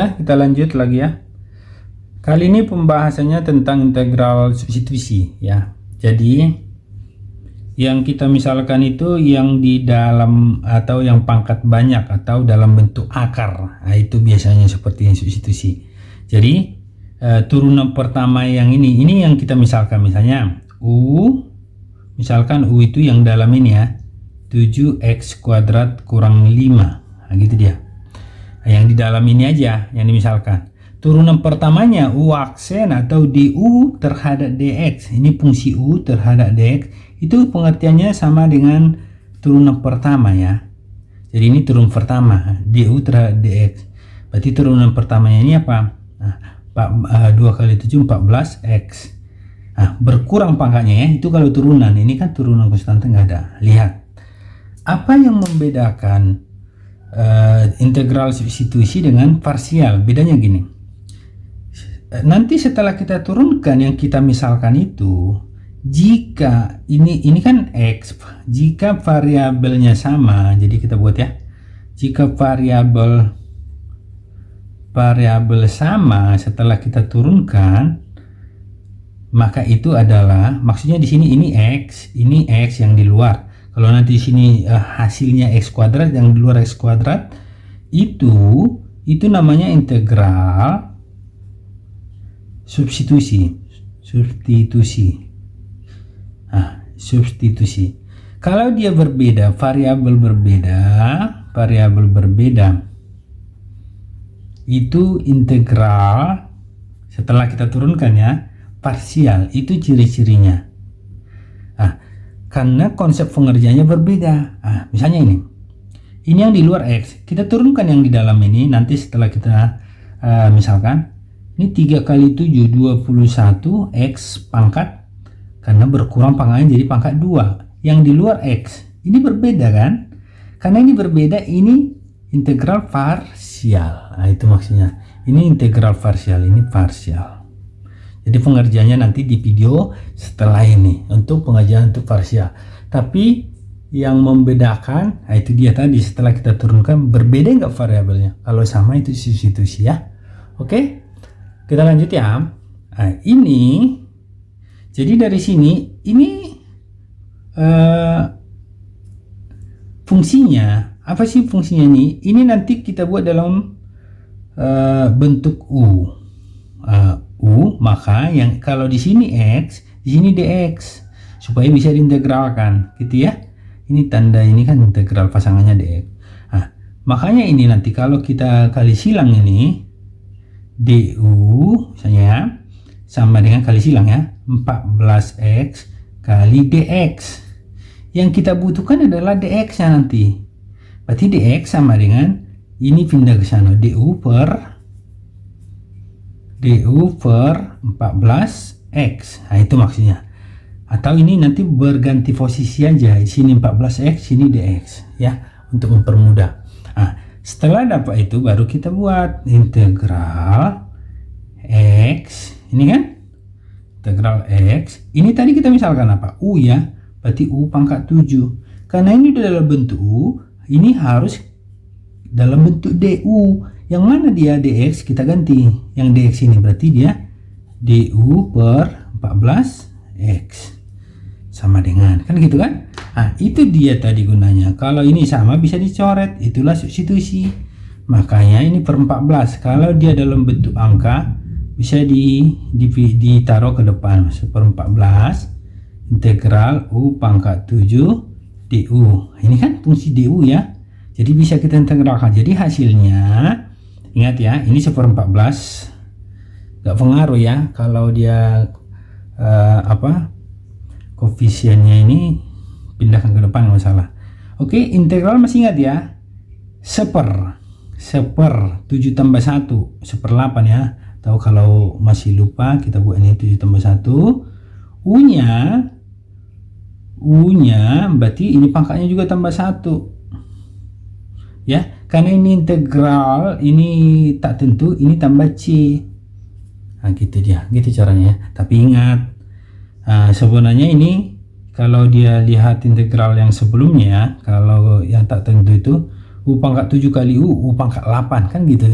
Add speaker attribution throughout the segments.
Speaker 1: Oke, kita lanjut lagi ya. Kali ini pembahasannya tentang integral substitusi ya. Jadi yang kita misalkan itu yang di dalam atau yang pangkat banyak atau dalam bentuk akar. Nah, itu biasanya seperti substitusi. Jadi turunan pertama yang ini yang kita misalkan, misalnya U, misalkan U itu yang dalam ini ya, 7x kuadrat kurang 5. Nah, gitu dia. Yang di dalam ini aja yang dimisalkan. Turunan pertamanya U aksen atau du terhadap dx. Ini fungsi U terhadap dx. Itu pengertiannya sama dengan turunan pertama ya. Jadi ini turun pertama, du terhadap dx. Berarti turunan pertamanya ini apa? Nah, 2 kali 7 14x. Nah, berkurang pangkatnya ya. Itu kalau turunan. Ini kan turunan konstanta nggak ada. Lihat. Apa yang membedakan integral substitusi dengan parsial? Bedanya gini, nanti setelah kita turunkan yang kita misalkan itu, jika ini kan x, jika variabelnya sama, jadi kita buat ya, jika variabel sama setelah kita turunkan, maka itu adalah, maksudnya di sini ini x yang di luar. Kalau nanti di sini hasilnya x kuadrat, yang di luar x kuadrat itu namanya integral substitusi. Nah, substitusi. Kalau dia berbeda, variabel berbeda, itu integral setelah kita turunkan ya, parsial. Itu ciri-cirinya. Nah, karena konsep pengerjaannya berbeda. Nah, misalnya ini yang di luar x, kita turunkan yang di dalam ini. Nanti setelah kita misalkan ini 3 kali 7 21 x pangkat, karena berkurang pangkatnya jadi pangkat 2. Yang di luar x ini berbeda kan, karena ini berbeda, ini integral parsial. Nah, itu maksudnya ini integral parsial, ini parsial. Jadi pengerjaannya nanti di video setelah ini untuk pengerjaan untuk parsial. Tapi yang membedakan, nah itu dia tadi, setelah kita turunkan berbeda nggak variabelnya. Kalau sama itu substitusi ya. Oke, kita lanjut ya. Nah, ini jadi dari sini ini fungsinya apa sih fungsinya ini? Ini nanti kita buat dalam bentuk U, maka yang kalau di sini x, di sini dx, supaya bisa diintegralkan gitu ya. Ini tanda ini kan integral pasangannya dx. Nah, makanya ini nanti kalau kita kali silang ini du misalnya sama dengan kali silang ya, 14x kali dx. Yang kita butuhkan adalah dx nya nanti. Berarti dx sama dengan ini pindah ke sana, du per 14x. Nah, itu maksudnya. Atau ini nanti berganti posisi aja, di sini 14x, sini dx ya, untuk mempermudah. Nah, setelah dapat itu baru kita buat integral x. Ini kan integral x. Ini tadi kita misalkan apa? U ya. Berarti U pangkat 7. Karena ini udah dalam bentuk U, ini harus dalam bentuk du. Yang mana dia dx, kita ganti yang dx ini, berarti dia du per 14x sama dengan, kan gitu kan. Nah, itu dia tadi gunanya. Kalau ini sama bisa dicoret, itulah substitusi. Makanya ini per 14, kalau dia dalam bentuk angka bisa ditaruh ke depan, per 14 integral u pangkat 7 du. Ini kan fungsi du ya, jadi bisa kita integralkan. Jadi hasilnya, ingat ya, ini 1/14, gak pengaruh ya kalau dia koefisiennya ini pindahkan ke depan, nggak masalah. Oke, integral masih ingat ya, 7 tambah 1 1/8 ya. Tahu kalau masih lupa, kita buat ini 7 tambah 1, u nya berarti ini pangkatnya juga tambah 1 ya, karena ini integral, ini tak tentu, ini tambah c. Nah, gitu dia, gitu caranya. Tapi ingat, sebenarnya ini kalau dia lihat integral yang sebelumnya, kalau yang tak tentu itu u pangkat 7 kali u pangkat 8 kan gitu.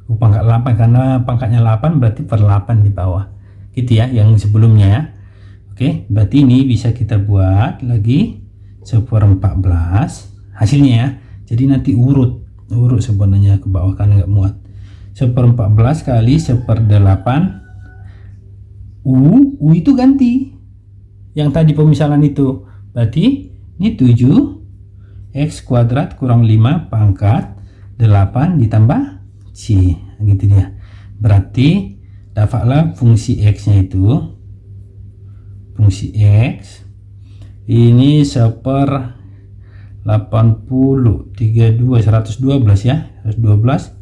Speaker 1: U pangkat 8, karena pangkatnya 8 berarti per 8 di bawah gitu ya, yang sebelumnya ya. Oke, berarti ini bisa kita buat lagi 1/14 hasilnya ya. Jadi nanti urut sebenarnya ke bawah karena nggak muat. 1/14 kali 1/8 U itu ganti yang tadi pemisalan itu, berarti ini 7x kuadrat kurang 5 pangkat 8 ditambah C gitu dia. Berarti dapatlah fungsi X nya itu, fungsi X ini 1/80 32 112 ya, 112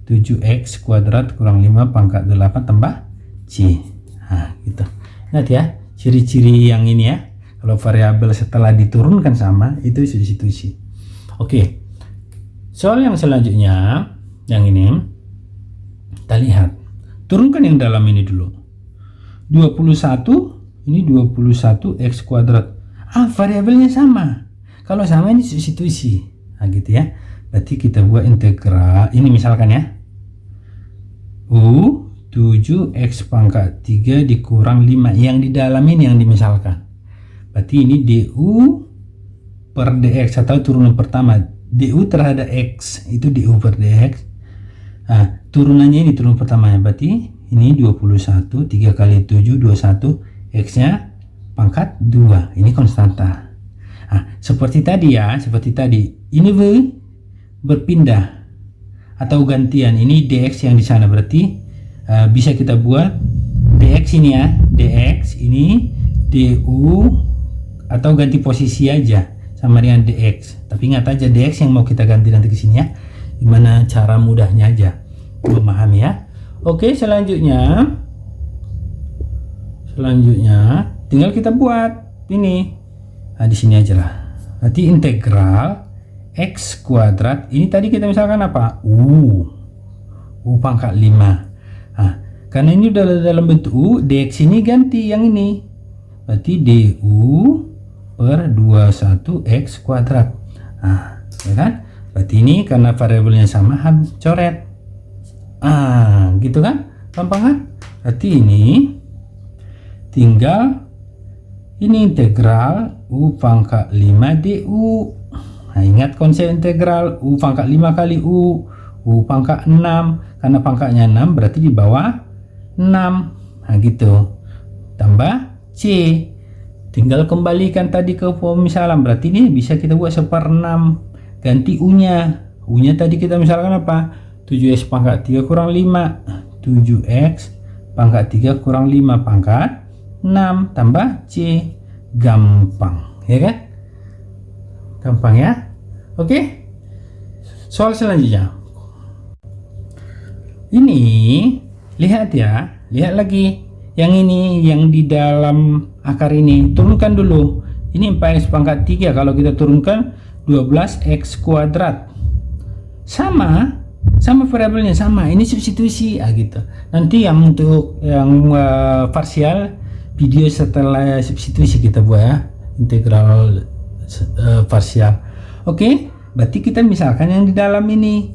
Speaker 1: 7x kuadrat kurang 5 pangkat 8 tambah C. Nah gitu. Ingat ya ciri-ciri yang ini ya, kalau variabel setelah diturunkan sama itu substitusi. Oke, soal yang selanjutnya yang ini kita lihat, turunkan yang dalam ini dulu. 21 ini 21 x kuadrat, variabelnya sama, kalau sama ini substitusi. Nah gitu ya, berarti kita buat integral ini misalkan ya, U 7x pangkat 3 dikurang 5, yang di dalam ini yang dimisalkan. Berarti ini du per dx atau turunan pertama, du terhadap x itu du per dx. Nah, turunannya ini turunan pertamanya, berarti ini 21 3 kali 7 21, x nya pangkat 2, ini konstanta. Nah, seperti tadi ya, seperti tadi ini berpindah atau gantian, ini dx yang di sana, berarti bisa kita buat dx ini ya, dx ini du atau ganti posisi aja sama dengan dx, tapi ingat aja dx yang mau kita ganti nanti ke sini ya, gimana cara mudahnya aja memahami ya. Oke, selanjutnya tinggal kita buat ini. Nah, di sini aja lah. Nanti integral x kuadrat ini tadi kita misalkan apa? U pangkat 5. Nah, karena ini udah dalam bentuk U, dx ini ganti yang ini, berarti du per 21 x kuadrat. Nah, ya kan? Berarti ini karena variabelnya sama, coret. Gitu kan? Gampang kan? Berarti ini tinggal ini integral U pangkat 5 du. Nah, ingat konsep integral, U pangkat 5 kali U pangkat 6, karena pangkatnya 6 berarti di bawah 6. Nah gitu, tambah C, tinggal kembalikan tadi ke pemisalan, berarti ini bisa kita buat 1/6, ganti U nya tadi kita misalkan apa, 7x pangkat 3 kurang 5, 7x pangkat 3 kurang 5 pangkat 6 tambah C. Gampang ya kan, gampang ya. Oke, soal selanjutnya ini, lihat ya, lihat lagi yang ini, yang di dalam akar ini turunkan dulu. Ini 4x pangkat 3, kalau kita turunkan 12x kuadrat, sama variabelnya sama, ini substitusi gitu. Nanti yang untuk yang parsial video setelah substitusi kita buat ya, integral parsial. Oke, berarti kita misalkan yang di dalam ini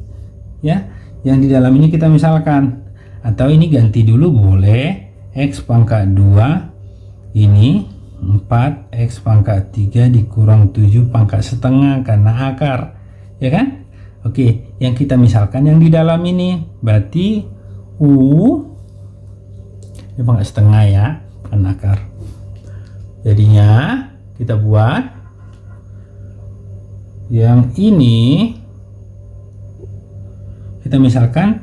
Speaker 1: ya, yang di dalam ini kita misalkan, atau ini ganti dulu boleh, x pangkat 2 ini 4x pangkat 3 dikurang 7 pangkat setengah karena akar ya kan. Oke, yang kita misalkan yang di dalam ini berarti U ini pangkat setengah ya, kan akar. Jadinya kita buat yang ini, kita misalkan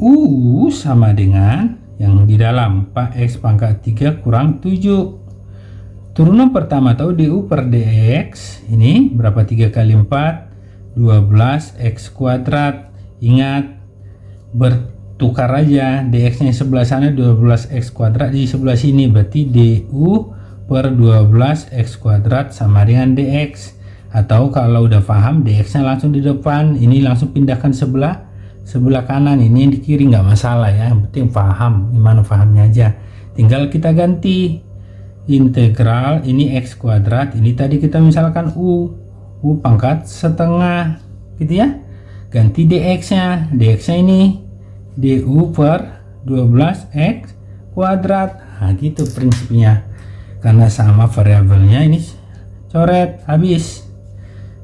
Speaker 1: U sama dengan yang di dalam 4x pangkat 3 kurang 7. Turunan pertama tahu du per dx ini berapa, 3 kali 4 12x kuadrat. Ingat bertukar aja, dx nya sebelah sana 12x kuadrat, di sebelah sini berarti du per 12x kuadrat sama dengan dx. Atau kalau udah paham dx nya langsung di depan, ini langsung pindahkan sebelah kanan, ini di kiri nggak masalah ya, yang penting paham, gimana pahamnya aja. Tinggal kita ganti integral ini x kuadrat, ini tadi kita misalkan u pangkat setengah gitu ya, ganti dx nya ini du per 12x kuadrat. Nah, gitu prinsipnya. Karena sama variabelnya, ini coret habis.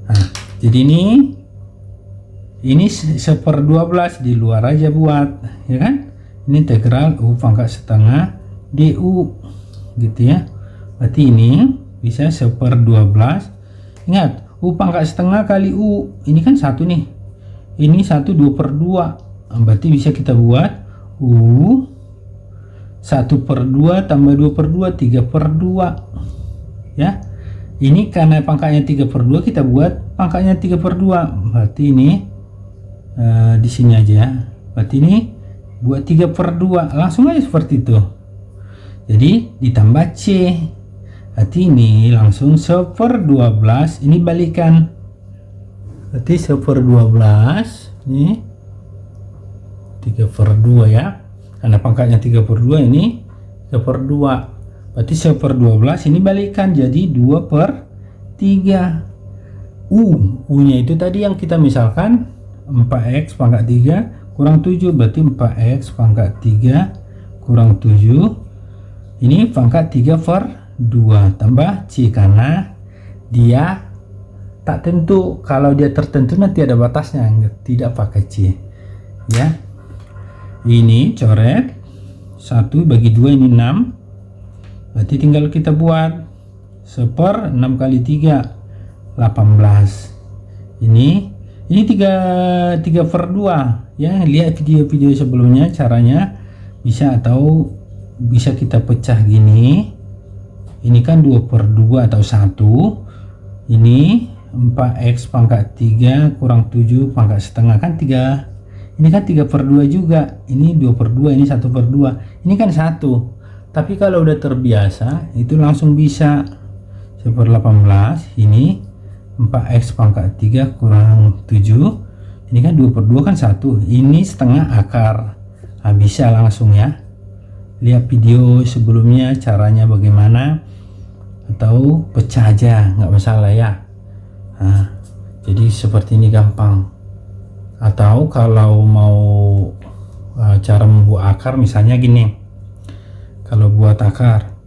Speaker 1: Nah, jadi ini 1/12 di luar aja buat, ya kan? Ini integral u pangkat setengah du, gitu ya. Berarti ini bisa 1/12. Ingat, u pangkat setengah kali u, ini kan 1 nih. Ini 1 2/2. Nah, berarti bisa kita buat u 1/2 tambah 2/2 3/2, ya. Ini karena pangkatnya 3/2, kita buat pangkatnya 3/2. Berarti ini di sini aja. Berarti ini buat 3/2, langsung aja seperti itu. Jadi ditambah c. Berarti ini langsung 1/12. Ini balikan. Berarti 1/12 ini 3/2 ya. Karena pangkatnya 3/2, ini 3/2. Berarti 1/12 ini balikan jadi 2/3. U-nya itu tadi yang kita misalkan 4x pangkat 3 kurang 7, berarti 4x pangkat 3 kurang 7. Ini pangkat 3/2 tambah c, karena dia tak tentu. Kalau dia tertentu nanti ada batasnya, tidak pakai c, ya. Ini coret 1 bagi 2, ini 6. Berarti tinggal kita buat 1/6 kali 3 18. Ini 3/2 ya. Lihat video-video sebelumnya caranya bisa, atau bisa kita pecah gini. Ini kan 2/2 atau 1. Ini 4x pangkat 3 kurang 7 pangkat setengah, kan 3. Ini kan 3/2 juga. Ini 2/2, ini 1/2. Ini kan 1. Tapi kalau udah terbiasa itu langsung bisa 1/18. Ini 4x pangkat 3 kurang 7. Ini kan 2/2 kan 1. Ini setengah akar. Nah, bisa langsung ya. Lihat video sebelumnya caranya bagaimana, atau pecah aja nggak masalah ya. Nah, jadi seperti ini gampang. Atau kalau mau cara membuat akar, misalnya gini. Kalau buat akar,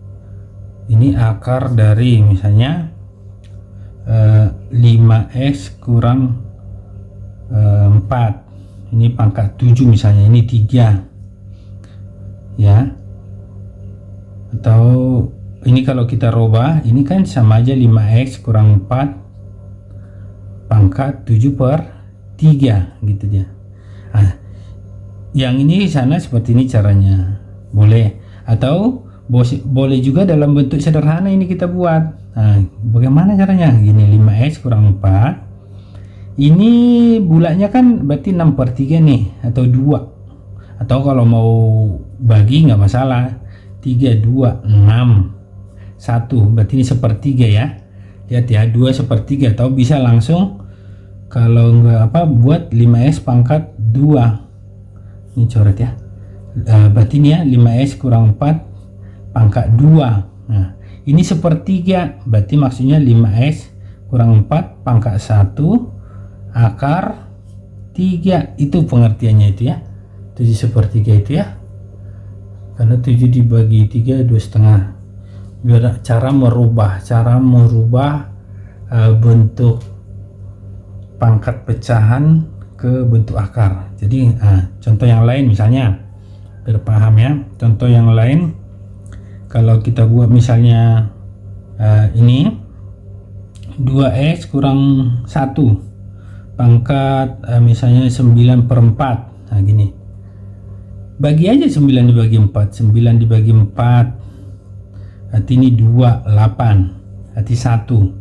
Speaker 1: ini akar dari misalnya 5x kurang 4, ini pangkat 7 misalnya, ini 3 ya. Atau ini kalau kita rubah, ini kan sama aja 5x kurang 4 pangkat 7/3 gitu dia. Nah, yang ini sana seperti ini caranya, boleh. Atau boleh juga dalam bentuk sederhana ini kita buat. Nah, bagaimana caranya? Gini, 5x kurang 4. Ini bulatnya kan berarti 6/3 nih, atau 2. Atau kalau mau bagi nggak masalah. 3, 2, 6, 1. Berarti ini 1/3 ya. Lihat ya, 2/3. Atau bisa langsung kalau nggak buat 5x pangkat 2. Ini coret ya. Berarti ini ya 5x kurang 4 pangkat 2. Nah, ini 1/3, berarti maksudnya 5x kurang 4 pangkat 1 akar 3. Itu pengertiannya itu ya. 7/3 itu ya. Karena 7 dibagi 3 2,5. Biar cara merubah bentuk pangkat pecahan ke bentuk akar. Jadi contoh yang lain misalnya, biar paham ya. Contoh yang lain, kalau kita buat misalnya ini 2x kurang 1 pangkat misalnya 9/4. Nah gini, bagi aja 9 dibagi 4. 9 dibagi 4, berarti ini 2, 8, berarti 1.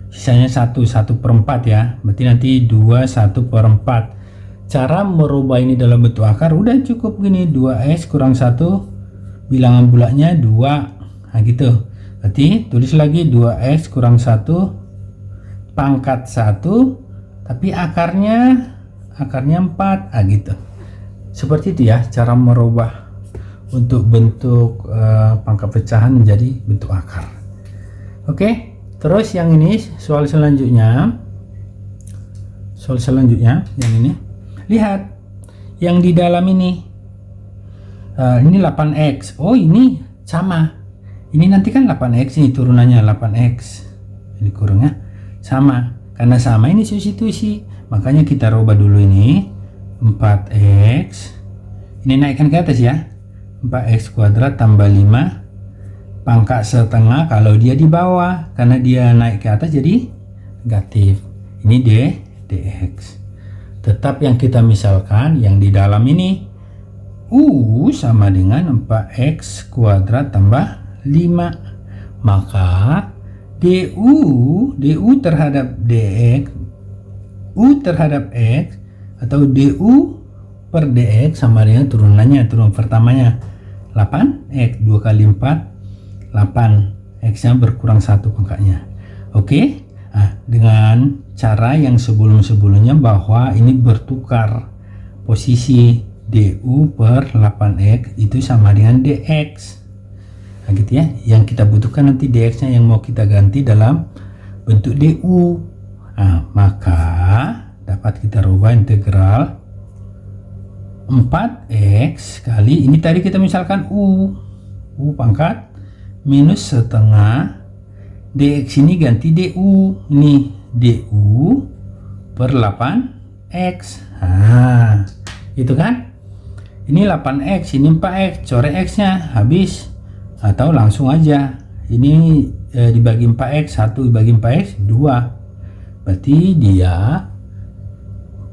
Speaker 1: Sisanya 1/4 ya. Berarti nanti 2 1/4. Cara merubah ini dalam bentuk akar udah cukup gini, 2x kurang 1 bilangan bulatnya 2. Nah gitu. Berarti tulis lagi 2x kurang 1 pangkat 1, tapi akarnya 4. Ah gitu. Seperti itu ya cara merubah untuk bentuk pangkat pecahan menjadi bentuk akar. Oke, terus yang ini soal selanjutnya yang ini. Lihat, yang di dalam ini. Ini 8x. Oh, ini sama. Ini nanti kan 8x ini turunannya 8x. Ini kurungnya sama. Karena sama ini substitusi. Makanya kita rubah dulu ini 4x. Ini naikkan ke atas ya. 4x kuadrat tambah 5 pangkat setengah kalau dia di bawah. Karena dia naik ke atas jadi negatif. Ini dx. Tetap yang kita misalkan yang di dalam ini U sama dengan 4x kuadrat tambah 5. Maka du terhadap dx, u terhadap x atau du per dx sama dengan turunannya, turun pertamanya 8x, 2 kali 4 8, x nya berkurang 1 pangkatnya. Oke. Nah, dengan cara yang sebelum-sebelumnya bahwa ini bertukar posisi du per 8x itu sama dengan dx. Nah, gitu ya. Yang kita butuhkan nanti dx nya yang mau kita ganti dalam bentuk du. Nah, maka dapat kita rubah integral 4x kali ini tadi kita misalkan u pangkat minus setengah dx ini ganti du, ini du per 8x. Nah, itu kan. Ini 8x, ini 4x, coret x nya habis, atau langsung aja ini dibagi 4x, 1 dibagi 4x 2, berarti dia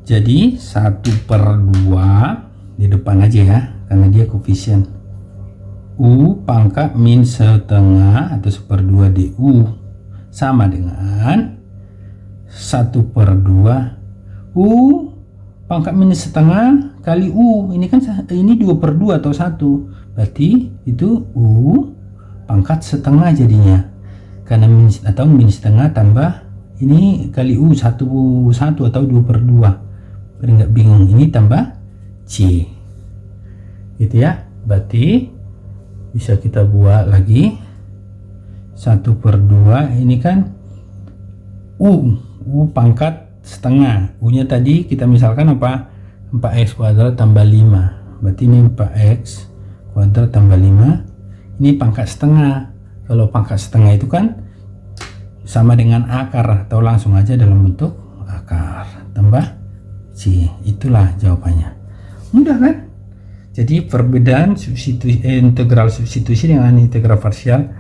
Speaker 1: jadi 1/2 di depan aja ya, karena dia koefisien. U pangkat min setengah atau 1/2 du sama dengan 1/2 U pangkat minus setengah kali U. Ini kan ini 2/2 atau 1, berarti itu U pangkat setengah jadinya, karena minus atau minus setengah tambah ini kali U 1 atau 2/2, biar nggak bingung. Ini tambah C gitu ya. Berarti bisa kita buat lagi 1/2 ini kan U pangkat setengah. U nya tadi kita misalkan apa, 4x kuadrat tambah 5, berarti ini 4x kuadrat tambah 5, ini pangkat setengah. Kalau pangkat setengah itu kan sama dengan akar, atau langsung aja dalam bentuk akar tambah C. Itulah jawabannya. Mudah kan? Jadi perbedaan integral substitusi dengan integral parsial,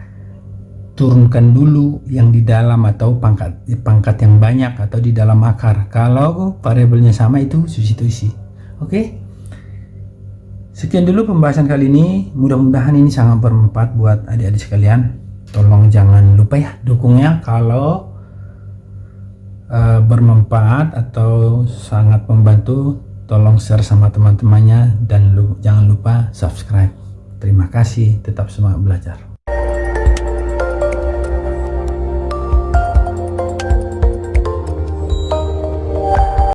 Speaker 1: turunkan dulu yang di dalam atau pangkat yang banyak atau di dalam akar. Kalau variabelnya sama itu substitusi. Oke. Sekian dulu pembahasan kali ini. Mudah-mudahan ini sangat bermanfaat buat adik-adik sekalian. Tolong jangan lupa ya dukungnya kalau bermanfaat atau sangat membantu. Tolong share sama teman-temannya dan jangan lupa subscribe. Terima kasih. Tetap semangat belajar.